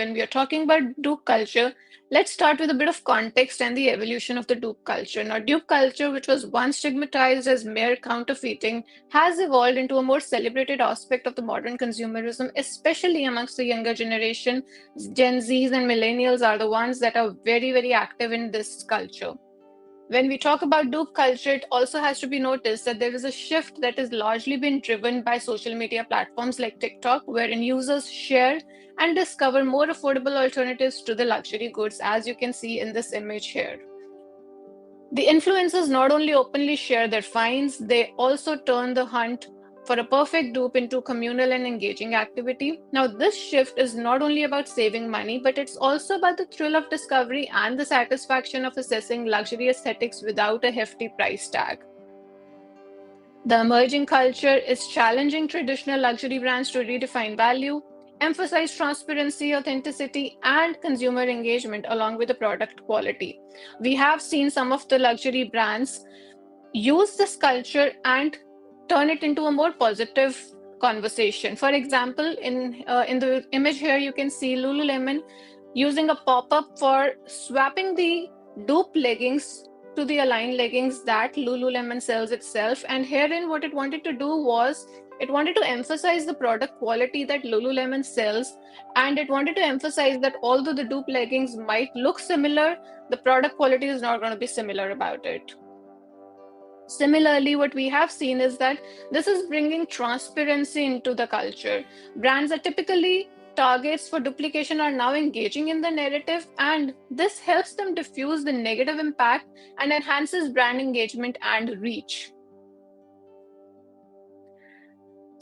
when we are talking about dupe culture, let's start with a bit of context and the evolution of the dupe culture. Now, dupe culture, which was once stigmatized as mere counterfeiting, has evolved into a more celebrated aspect of the modern consumerism, especially amongst the younger generation. Gen Zs and millennials are the ones that are very, very active in this culture. When we talk about dupe culture, it also has to be noticed that there is a shift that has largely been driven by social media platforms like TikTok, wherein users share and discover more affordable alternatives to the luxury goods, as you can see in this image here. The influencers not only openly share their finds, they also turn the hunt for a perfect dupe into communal and engaging activity. Now, this shift is not only about saving money, but it's also about the thrill of discovery and the satisfaction of assessing luxury aesthetics without a hefty price tag. The emerging culture is challenging traditional luxury brands to redefine value, emphasize transparency, authenticity, and consumer engagement along with the product quality. We have seen some of the luxury brands use this culture and turn it into a more positive conversation. For example, in the image here, you can see Lululemon using a pop-up for swapping the dupe leggings to the aligned leggings that Lululemon sells itself. And herein, what it wanted to do was it wanted to emphasize the product quality that Lululemon sells, and it wanted to emphasize that although the dupe leggings might look similar, the product quality is not going to be similar about it. Similarly, what we have seen is that this is bringing transparency into the culture. Brands that typically targets for duplication are now engaging in the narrative, and this helps them diffuse the negative impact and enhances brand engagement and reach.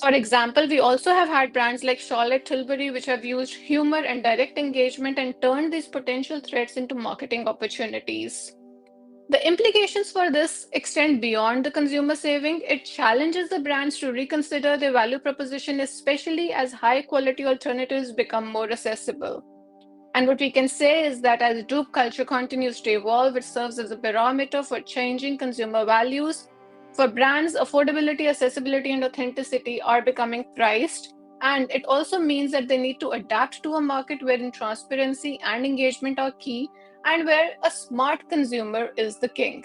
For example, we also have had brands like Charlotte Tilbury, which have used humor and direct engagement and turned these potential threats into marketing opportunities. The implications for this extend beyond the consumer saving. It challenges the brands to reconsider their value proposition, especially as high quality alternatives become more accessible. And what we can say is that as dupe culture continues to evolve, it serves as a barometer for changing consumer values. For brands, affordability, accessibility, and authenticity are becoming priced. And it also means that they need to adapt to a market wherein transparency and engagement are key and where a smart consumer is the king.